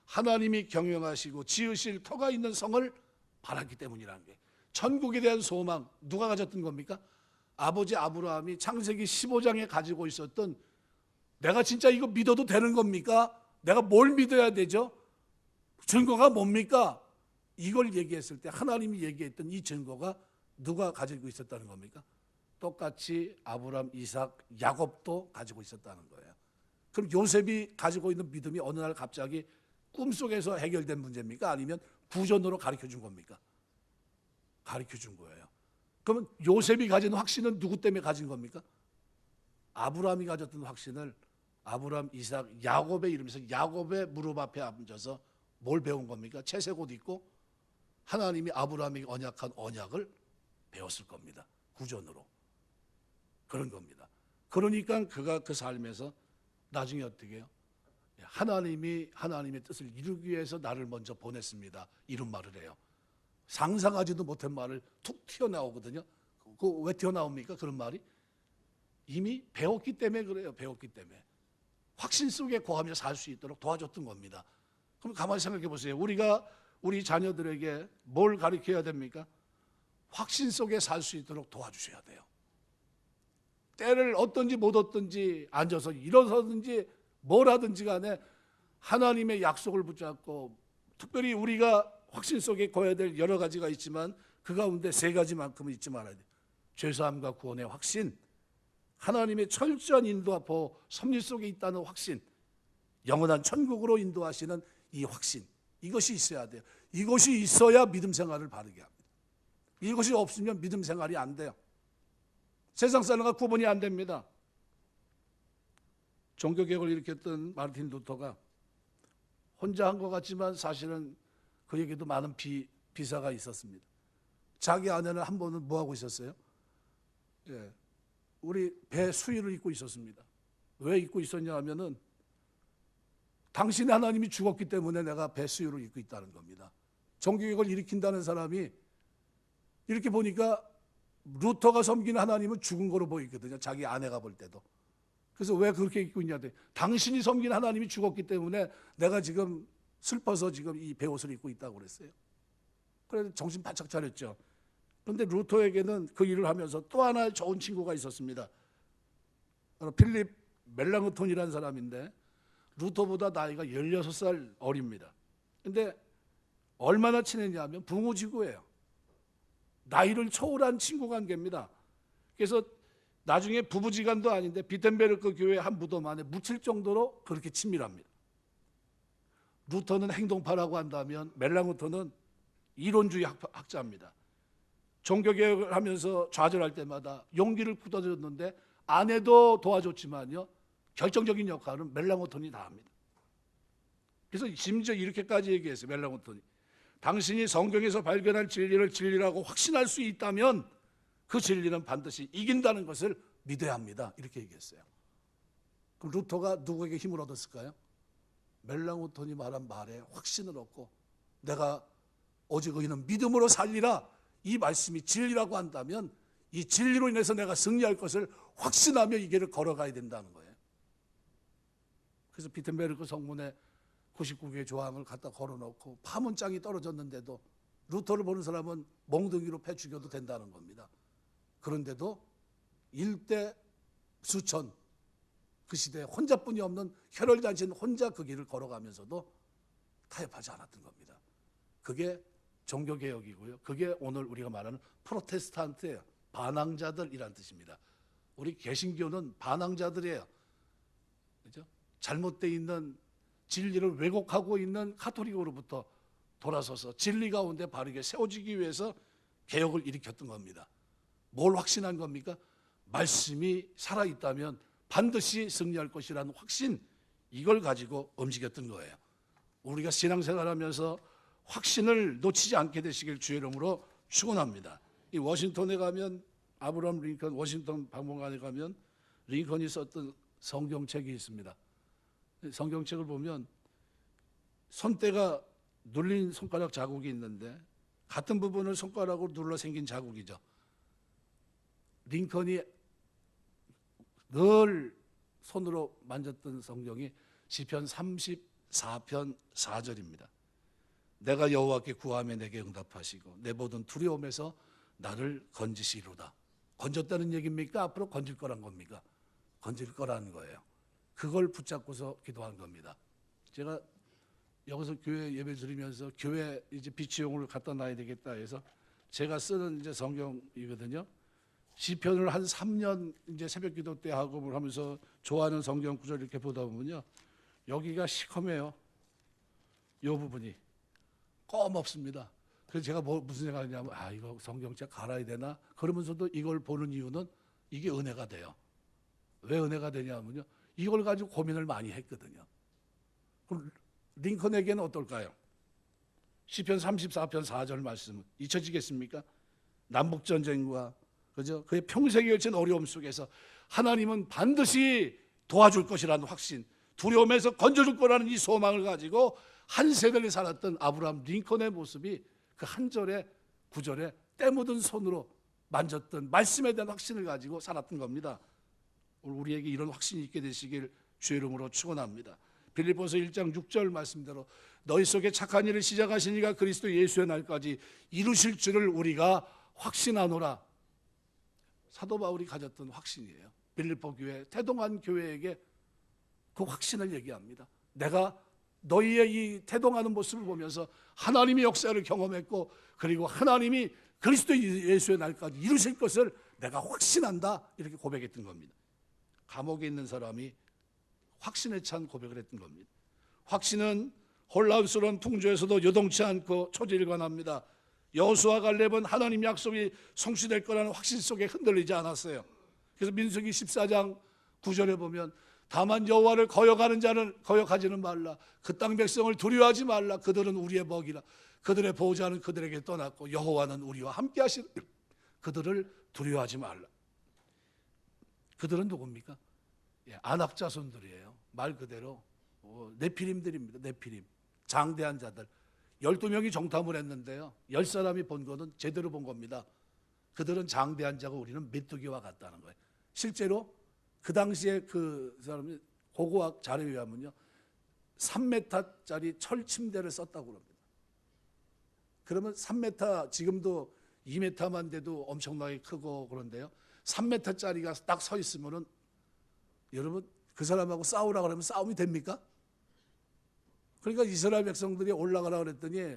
하나님이 경영하시고 지으실 터가 있는 성을 바랐기 때문이라는 게. 천국에 대한 소망 누가 가졌던 겁니까? 아버지 아브라함이 창세기 15장에 가지고 있었던, 내가 진짜 이거 믿어도 되는 겁니까? 내가 뭘 믿어야 되죠? 증거가 뭡니까? 이걸 얘기했을 때 하나님이 얘기했던 이 증거가 누가 가지고 있었다는 겁니까? 똑같이 아브라함, 이삭, 야곱도 가지고 있었다는 거예요. 그럼 요셉이 가지고 있는 믿음이 어느 날 갑자기 꿈속에서 해결된 문제입니까? 아니면 구전으로 가르쳐준 겁니까? 가르쳐준 거예요. 그러면 요셉이 가진 확신은 누구 때문에 가진 겁니까? 아브라함이 가졌던 확신을 아브라함, 이삭, 야곱의 이름에서 야곱의 무릎 앞에 앉아서 뭘 배운 겁니까? 채색 옷 입고 하나님이 아브라함에게 언약한 언약을 배웠을 겁니다. 구전으로. 그런 겁니다. 그러니까 그가 그 삶에서 나중에 어떻게 해요? 하나님이 하나님의 뜻을 이루기 위해서 나를 먼저 보냈습니다. 이런 말을 해요. 상상하지도 못한 말을 툭 튀어나오거든요. 그 왜 튀어나옵니까? 그런 말이 이미 배웠기 때문에 그래요. 배웠기 때문에 확신 속에 거하며 살 수 있도록 도와줬던 겁니다. 그럼 가만히 생각해 보세요. 우리가 우리 자녀들에게 뭘 가르쳐야 됩니까? 확신 속에 살 수 있도록 도와주셔야 돼요. 때를 얻든지 못 얻든지 앉아서 일어서든지 뭘 하든지 간에 하나님의 약속을 붙잡고, 특별히 우리가 확신 속에 거해야 될 여러 가지가 있지만 그 가운데 세 가지만큼은 잊지 말아야 돼요. 죄사함과 구원의 확신, 하나님의 철저한 인도와 보호, 섭리 속에 있다는 확신, 영원한 천국으로 인도하시는 이 확신, 이것이 있어야 돼요. 이것이 있어야 믿음 생활을 바르게 합니다. 이것이 없으면 믿음 생활이 안 돼요. 세상 사람과 구분이 안 됩니다. 종교개혁을 일으켰던 마르틴 루터가 혼자 한 것 같지만 사실은 그에게도 많은 비사가 있었습니다. 자기 아내는 한 번은 뭐 하고 있었어요? 우리 배 수의를 입고 있었습니다. 왜 입고 있었냐 하면은 당신의 하나님이 죽었기 때문에 내가 배수유를 입고 있다는 겁니다. 정교회를 일으킨다는 사람이 이렇게 보니까 루터가 섬기는 하나님은 죽은 거로 보이거든요. 자기 아내가 볼 때도. 그래서 왜 그렇게 입고 있냐. 당신이 섬기는 하나님이 죽었기 때문에 내가 지금 슬퍼서 지금 이 베옷을 입고 있다고 그랬어요. 그래서 정신 바짝 차렸죠. 그런데 루터에게는 그 일을 하면서 또 하나 좋은 친구가 있었습니다. 필립 멜랑흐톤이라는 사람인데 루터보다 나이가 16살 어립니다. 근데 얼마나 친했냐면 부모지구예요. 나이를 초월한 친구 관계입니다. 그래서 나중에 부부지간도 아닌데 비텐베르크 교회 한 무덤 안에 묻힐 정도로 그렇게 친밀합니다. 루터는 행동파라고 한다면 멜랑흐톤은 이론주의 학자입니다. 종교개혁을 하면서 좌절할 때마다 용기를 북돋아줬는데 아내도 도와줬지만요, 결정적인 역할은 멜랑흐톤이 다 합니다. 그래서 심지어 이렇게까지 얘기했어요. 멜랑흐톤이 당신이 성경에서 발견할 진리를 진리라고 확신할 수 있다면 그 진리는 반드시 이긴다는 것을 믿어야 합니다. 이렇게 얘기했어요. 그럼 루터가 누구에게 힘을 얻었을까요? 멜랑흐톤이 말한 말에 확신을 얻고 내가 오직 의인은 믿음으로 살리라, 이 말씀이 진리라고 한다면 이 진리로 인해서 내가 승리할 것을 확신하며 이 길을 걸어가야 된다는 거예요. 그래서 비텐베르크 성문에 99개의 조항을 갖다 걸어놓고 파문장이 떨어졌는데도 루터를 보는 사람은 몽둥이로 패 죽여도 된다는 겁니다. 그런데도 일대 수천, 그 시대에 혼자뿐이 없는 혈혈단신 혼자 그 길을 걸어가면서도 타협하지 않았던 겁니다. 그게 종교개혁이고요. 그게 오늘 우리가 말하는 프로테스탄트예요. 반항자들이란 뜻입니다. 우리 개신교는 반항자들이에요. 그렇죠? 잘못되어 있는 진리를 왜곡하고 있는 카톨릭으로부터 돌아서서 진리 가운데 바르게 세워지기 위해서 개혁을 일으켰던 겁니다. 뭘 확신한 겁니까? 말씀이 살아있다면 반드시 승리할 것이라는 확신, 이걸 가지고 움직였던 거예요. 우리가 신앙생활하면서 확신을 놓치지 않게 되시길 주의 이름으로 축원합니다. 이 워싱턴에 가면 아브라함 링컨 워싱턴 박물관에 가면 링컨이 썼던 성경책이 있습니다. 성경책을 보면 손때가 눌린 손가락 자국이 있는데 같은 부분을 손가락으로 눌러 생긴 자국이죠. 링컨이 늘 손으로 만졌던 성경이 시편 34편 4절입니다. 내가 여호와께 구하며 내게 응답하시고 내 모든 두려움에서 나를 건지시로다. 건졌다는 얘기입니까? 앞으로 건질 거란 겁니까? 건질 거라는 거예요. 그걸 붙잡고서 기도한 겁니다. 제가 여기서 교회 예배 드리면서 교회 이제 비치용을 갖다 놔야 되겠다 해서 제가 쓰는 이제 성경이거든요. 시편을 한 3년 이제 새벽기도 때 하고 하면서 좋아하는 성경 구절 이렇게 보다 보면요, 여기가 시커매요. 이 부분이 껌없습니다. 그래서 제가 무슨 생각하냐면 이거 성경책 갈아야 되나? 그러면서도 이걸 보는 이유는 이게 은혜가 돼요. 왜 은혜가 되냐면요, 이걸 가지고 고민을 많이 했거든요. 그럼 링컨에게는 어떨까요? 시편 34편 4절 말씀 잊혀지겠습니까? 남북전쟁과 그죠? 그의 평생에 걸친 어려움 속에서 하나님은 반드시 도와줄 것이라는 확신, 두려움에서 건져줄 거라는 이 소망을 가지고 한 세대를 살았던 아브라함 링컨의 모습이 그 한 절에 구절에 때 묻은 손으로 만졌던 말씀에 대한 확신을 가지고 살았던 겁니다. 우리에게 이런 확신이 있게 되시길 주의 이름으로 축원합니다. 빌립보서 1장 6절 말씀대로 너희 속에 착한 일을 시작하신 이가 그리스도 예수의 날까지 이루실 줄을 우리가 확신하노라. 사도 바울이 가졌던 확신이에요. 빌립보 교회, 태동한 교회에게 그 확신을 얘기합니다. 내가 너희의 이 태동하는 모습을 보면서 하나님의 역사를 경험했고, 그리고 하나님이 그리스도 예수의 날까지 이루실 것을 내가 확신한다, 이렇게 고백했던 겁니다. 감옥에 있는 사람이 확신에 찬 고백을 했던 겁니다. 확신은 혼란스러운 풍조에서도 요동치 않고 초지일관합니다. 여호수아 갈렙은 하나님 약속이 성취될 거라는 확신 속에 흔들리지 않았어요. 그래서 민수기 14장 9절에 보면 다만 여호와를 거역하는 자는 거역하지는 말라. 그 땅 백성을 두려워하지 말라. 그들은 우리의 먹이라. 그들의 보호자는 그들에게 떠났고 여호와는 우리와 함께 하시는 그들을 두려워하지 말라. 그들은 누굽니까? 아낙 자손들이에요. 말 그대로 네피림들입니다. 네피림. 장대한 자들. 12명이 정탐을 했는데요. 10사람이 본 거는 제대로 본 겁니다. 그들은 장대한 자고 우리는 메뚜기와 같다는 거예요. 실제로 그 당시에 그 사람이 고고학 자료에 의하면요, 3m짜리 철 침대를 썼다고 합니다. 그러면 3m, 지금도 2m만 돼도 엄청나게 크고 그런데요, 3m짜리가 딱 서 있으면은 여러분 그 사람하고 싸우라 그러면 싸움이 됩니까? 그러니까 이스라엘 백성들이 올라가라 그랬더니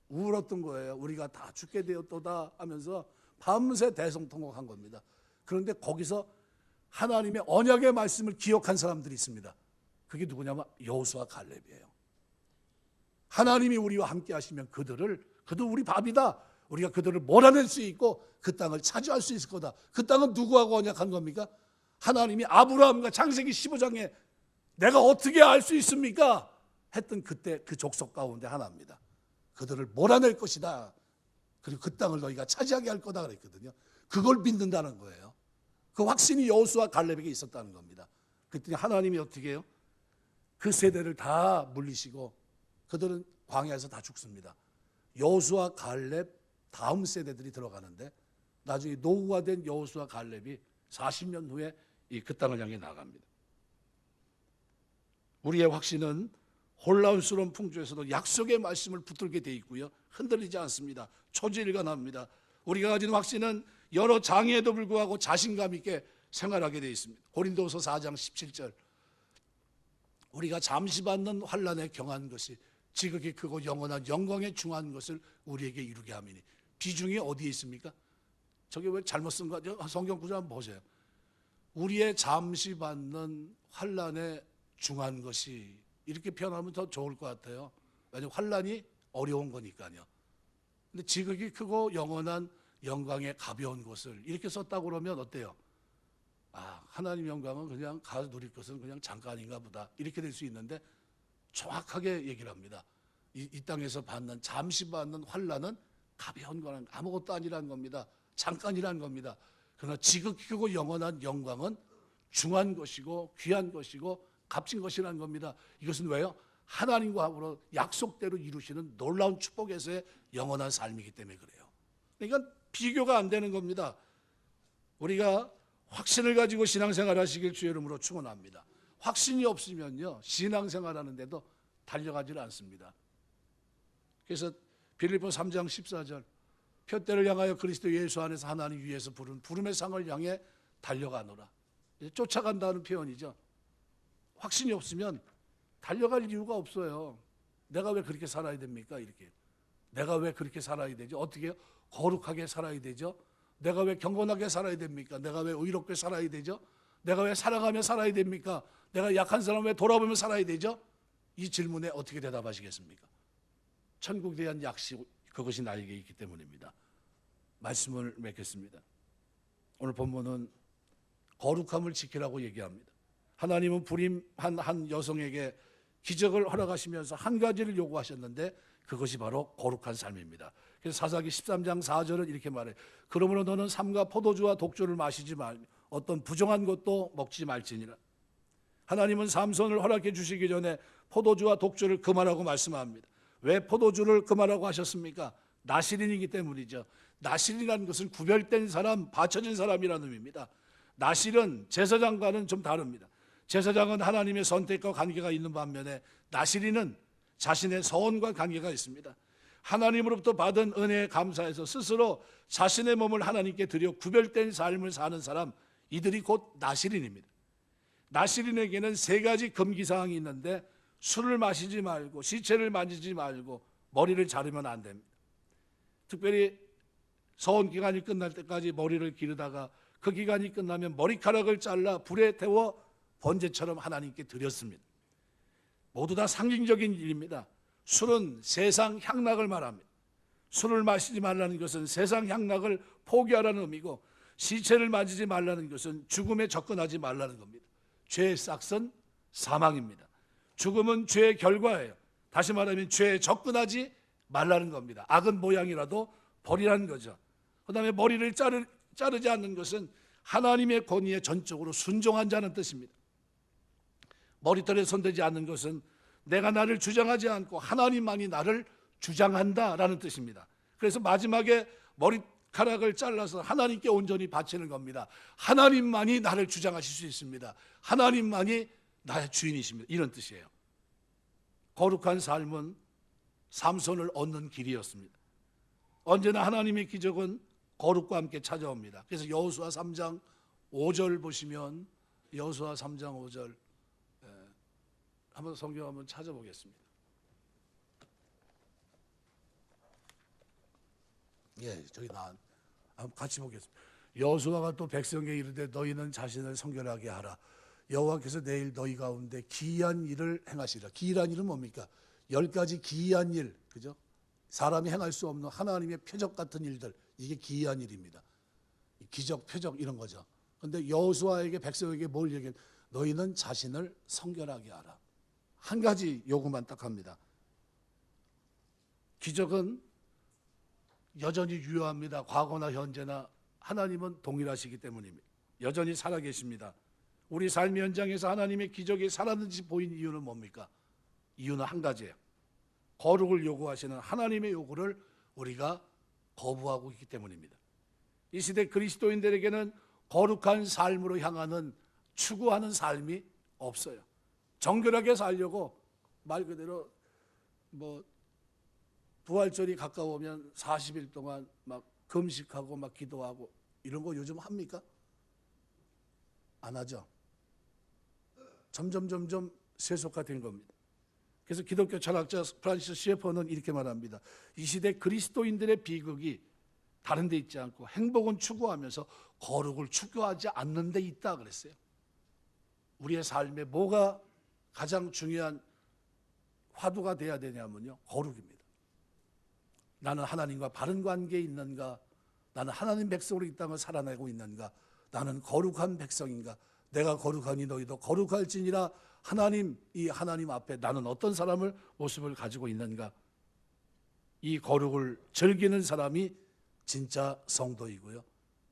울었던 거예요. 우리가 다 죽게 되었도다 하면서 밤새 대성통곡한 겁니다. 그런데 거기서 하나님의 언약의 말씀을 기억한 사람들이 있습니다. 그게 누구냐면 여호수아 갈렙이에요. 하나님이 우리와 함께 하시면 그들 우리 밥이다. 우리가 그들을 몰아낼 수 있고 그 땅을 차지할 수 있을 거다. 그 땅은 누구하고 언약한 겁니까? 하나님이 아브라함과 창세기 15장에 내가 어떻게 알 수 있습니까? 했던 그때 그 족속 가운데 하나입니다. 그들을 몰아낼 것이다. 그리고 그 땅을 너희가 차지하게 할 거다 그랬거든요. 그걸 믿는다는 거예요. 그 확신이 여호수아 갈렙에게 있었다는 겁니다. 그랬더니 하나님이 어떻게 해요? 그 세대를 다 물리시고 그들은 광야에서 다 죽습니다. 여호수아 갈렙 다음 세대들이 들어가는데 나중에 노후가 된 여호수아 갈렙이 40년 후에 그 땅을 향해 나갑니다. 우리의 확신은 혼란스러운 풍조에서도 약속의 말씀을 붙들게 돼 있고요, 흔들리지 않습니다. 초지일관합니다. 우리가 가진 확신은 여러 장애에도 불구하고 자신감 있게 생활하게 되어 있습니다. 고린도서 4장 17절, 우리가 잠시 받는 환난에 경한 것이 지극히 크고 영원한 영광에 중한 것을 우리에게 이루게 함이니. 비중이 어디에 있습니까? 저게 왜 잘못 쓴 거? 성경 구절 한번 보세요. 우리의 잠시 받는 환난에 중한 것이, 이렇게 표현하면 더 좋을 것 같아요. 왜냐하면 환난이 어려운 거니까요. 근데 지극히 크고 영원한 영광에 가벼운 것을 이렇게 썼다고 그러면 어때요? 하나님 영광은 그냥 가서 누릴 것은 그냥 잠깐인가 보다, 이렇게 될 수 있는데 정확하게 얘기를 합니다. 이 땅에서 받는, 잠시 받는 환난은 가벼운 거는 아무것도 아니라는 겁니다. 잠깐이라는 겁니다. 그러나 지극히 크고 영원한 영광은 중한 것이고 귀한 것이고 값진 것이라는 겁니다. 이것은 왜요? 하나님과 함으로 약속대로 이루시는 놀라운 축복에서의 영원한 삶이기 때문에 그래요. 그러니까 비교가 안 되는 겁니다. 우리가 확신을 가지고 신앙생활 하시길 주의 이름으로 축원합니다. 확신이 없으면요, 신앙생활 하는데도 달려가질 않습니다. 그래서 빌립보 3장 14절, 표대를 향하여 그리스도 예수 안에서 하나님 위에서 부른 부름의 상을 향해 달려가노라. 쫓아간다는 표현이죠. 확신이 없으면 달려갈 이유가 없어요. 내가 왜 그렇게 살아야 됩니까? 이렇게. 내가 왜 그렇게 살아야 되죠? 어떻게 거룩하게 살아야 되죠? 내가 왜 경건하게 살아야 됩니까? 내가 왜 의롭게 살아야 되죠? 내가 왜 사랑하며 살아야 됩니까? 내가 약한 사람 왜 돌아보며 살아야 되죠? 이 질문에 어떻게 대답하시겠습니까? 천국에 대한 약식, 그것이 나에게 있기 때문입니다. 말씀을 맺겠습니다. 오늘 본문은 거룩함을 지키라고 얘기합니다. 하나님은 불임한 한 여성에게 기적을 허락하시면서 한 가지를 요구하셨는데 그것이 바로 거룩한 삶입니다. 그래서 사사기 13장 4절은 이렇게 말해요. 그러므로 너는 삼가 포도주와 독주를 마시지 말며 어떤 부정한 것도 먹지 말지니라. 하나님은 삼손을 허락해 주시기 전에 포도주와 독주를 금하라고 말씀합니다. 왜 포도주를 금하라고 하셨습니까? 나실인이기 때문이죠. 나실이라는 것은 구별된 사람, 바쳐진 사람이라는 의미입니다. 나실은 제사장과는 좀 다릅니다. 제사장은 하나님의 선택과 관계가 있는 반면에 나실인은 자신의 서원과 관계가 있습니다. 하나님으로부터 받은 은혜에 감사해서 스스로 자신의 몸을 하나님께 드려 구별된 삶을 사는 사람, 이들이 곧 나실인입니다. 나실인에게는 세 가지 금기사항이 있는데 술을 마시지 말고 시체를 만지지 말고 머리를 자르면 안 됩니다. 특별히 서원 기간이 끝날 때까지 머리를 기르다가 그 기간이 끝나면 머리카락을 잘라 불에 태워 번제처럼 하나님께 드렸습니다. 모두 다 상징적인 일입니다. 술은 세상 향락을 말합니다. 술을 마시지 말라는 것은 세상 향락을 포기하라는 의미고, 시체를 만지지 말라는 것은 죽음에 접근하지 말라는 겁니다. 죄의 싹은 사망입니다. 죽음은 죄의 결과예요. 다시 말하면 죄에 접근하지 말라는 겁니다. 악은 모양이라도 버리라는 거죠. 그 다음에 머리를 자르지 않는 것은 하나님의 권위에 전적으로 순종한 자는 뜻입니다. 머리털에 손대지 않는 것은 내가 나를 주장하지 않고 하나님만이 나를 주장한다라는 뜻입니다. 그래서 마지막에 머리카락을 잘라서 하나님께 온전히 바치는 겁니다. 하나님만이 나를 주장하실 수 있습니다. 하나님만이 나의 주인이십니다. 이런 뜻이에요. 거룩한 삶은 삼손을 얻는 길이었습니다. 언제나 하나님의 기적은 거룩과 함께 찾아옵니다. 그래서 여호수아 3장 5절 보시면, 여호수아 3장 5절 한번 성경 한번 찾아보겠습니다. 저기 한번 같이 보겠습니다. 여호수아가 또 백성에게 이르되 너희는 자신을 성결하게 하라. 여호와께서 내일 너희 가운데 기이한 일을 행하시리라. 기이한 일은 뭡니까? 10가지 기이한 일, 그죠? 사람이 행할 수 없는 하나님의 표적 같은 일들, 이게 기이한 일입니다. 기적, 표적 이런 거죠. 그런데 여호수아에게, 백성에게 뭘 얘기해? 너희는 자신을 성결하게 하라. 한 가지 요구만 딱 합니다. 기적은 여전히 유효합니다. 과거나 현재나 하나님은 동일하시기 때문입니다. 여전히 살아계십니다. 우리 삶의 현장에서 하나님의 기적이 살았는지 보인 이유는 뭡니까? 이유는 한 가지예요. 거룩을 요구하시는 하나님의 요구를 우리가 거부하고 있기 때문입니다. 이 시대 그리스도인들에게는 거룩한 삶으로 향하는, 추구하는 삶이 없어요. 정결하게 살려고 말 그대로 부활절이 가까우면 40일 동안 막 금식하고 막 기도하고 이런 거 요즘 합니까? 안 하죠. 점점 세속화된 겁니다. 그래서 기독교 철학자 프란시스 셰퍼는 이렇게 말합니다. 이 시대 그리스도인들의 비극이 다른 데 있지 않고 행복은 추구하면서 거룩을 추구하지 않는 데 있다 그랬어요. 우리의 삶에 뭐가 가장 중요한 화두가 돼야 되냐면요, 거룩입니다. 나는 하나님과 바른 관계에 있는가? 나는 하나님 백성으로 이 땅을 살아내고 있는가? 나는 거룩한 백성인가? 내가 거룩하니 너희도 거룩할지니라. 이 하나님 앞에 나는 어떤 사람을, 모습을 가지고 있는가? 이 거룩을 즐기는 사람이 진짜 성도이고요,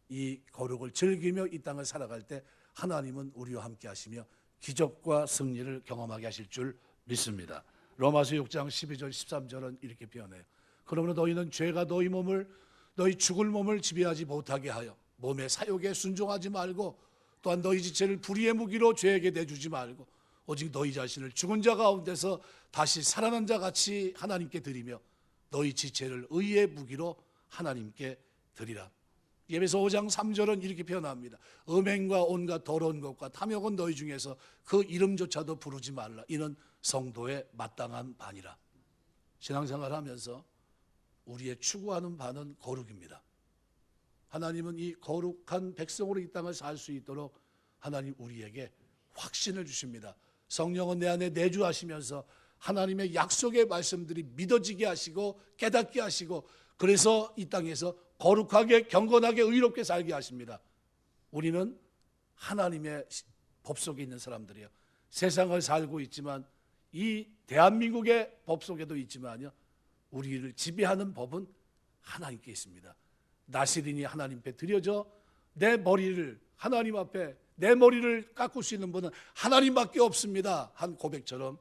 이 거룩을 즐기며 이 땅을 살아갈 때 하나님은 우리와 함께 하시며 기적과 승리를 경험하게 하실 줄 믿습니다. 로마서 6장 12절 13절은 이렇게 표현해요. 그러므로 너희는 죄가 너희 죽을 몸을 지배하지 못하게 하여 몸의 사욕에 순종하지 말고, 또한 너희 지체를 불의의 무기로 죄에게 내주지 말고, 오직 너희 자신을 죽은 자 가운데서 다시 살아난 자 같이 하나님께 드리며 너희 지체를 의의 무기로 하나님께 드리라. 예배서 5장 3절은 이렇게 표현합니다. 음행과 온갖 더러운 것과 탐욕은 너희 중에서 그 이름조차도 부르지 말라. 이는 성도의 마땅한 바니라. 신앙생활하면서 우리의 추구하는 바는 거룩입니다. 하나님은 이 거룩한 백성으로 이 땅을 살 수 있도록 하나님 우리에게 확신을 주십니다. 성령은 내 안에 내주하시면서 하나님의 약속의 말씀들이 믿어지게 하시고 깨닫게 하시고, 그래서 이 땅에서 거룩하게 경건하게 의롭게 살게 하십니다. 우리는 하나님의 법 속에 있는 사람들이에요. 세상을 살고 있지만, 이 대한민국의 법 속에도 있지만요, 우리를 지배하는 법은 하나님께 있습니다. 나시린이 하나님께 드려져 내 머리를 하나님 앞에 내 머리를 깎을 수 있는 분은 하나님밖에 없습니다 한 고백처럼,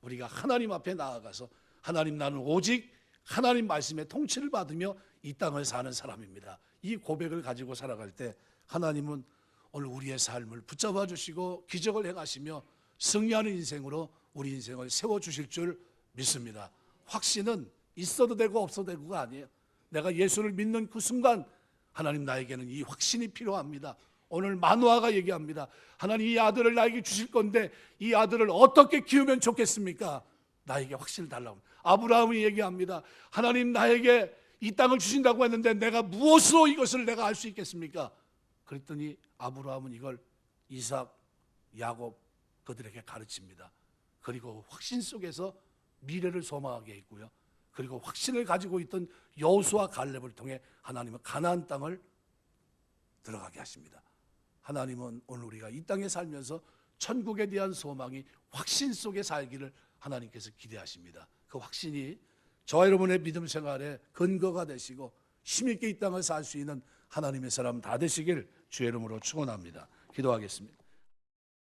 우리가 하나님 앞에 나아가서 하나님, 나는 오직 하나님 말씀의 통치를 받으며 이 땅을 사는 사람입니다. 이 고백을 가지고 살아갈 때 하나님은 오늘 우리의 삶을 붙잡아 주시고 기적을 행하시며 승리하는 인생으로 우리 인생을 세워주실 줄 믿습니다. 확신은 있어도 되고 없어도 되고가 아니에요. 내가 예수를 믿는 그 순간 하나님, 나에게는 이 확신이 필요합니다. 오늘 만화가 얘기합니다. 하나님, 이 아들을 나에게 주실 건데 이 아들을 어떻게 키우면 좋겠습니까? 나에게 확신을 달라고. 아브라함이 얘기합니다. 하나님, 나에게 이 땅을 주신다고 했는데 내가 무엇으로 이것을 내가 알 수 있겠습니까? 그랬더니 아브라함은 이걸 이삭, 야곱 그들에게 가르칩니다. 그리고 확신 속에서 미래를 소망하게 했고요, 그리고 확신을 가지고 있던 여호수아 갈렙을 통해 하나님은 가나안 땅을 들어가게 하십니다. 하나님은 오늘 우리가 이 땅에 살면서 천국에 대한 소망이 확신 속에 살기를 하나님께서 기대하십니다. 그 확신이 저와 여러분의 믿음 생활에 근거가 되시고 힘있게 이 땅을 살 수 있는 하나님의 사람 다 되시길 주의 이름으로 축원합니다. 기도하겠습니다.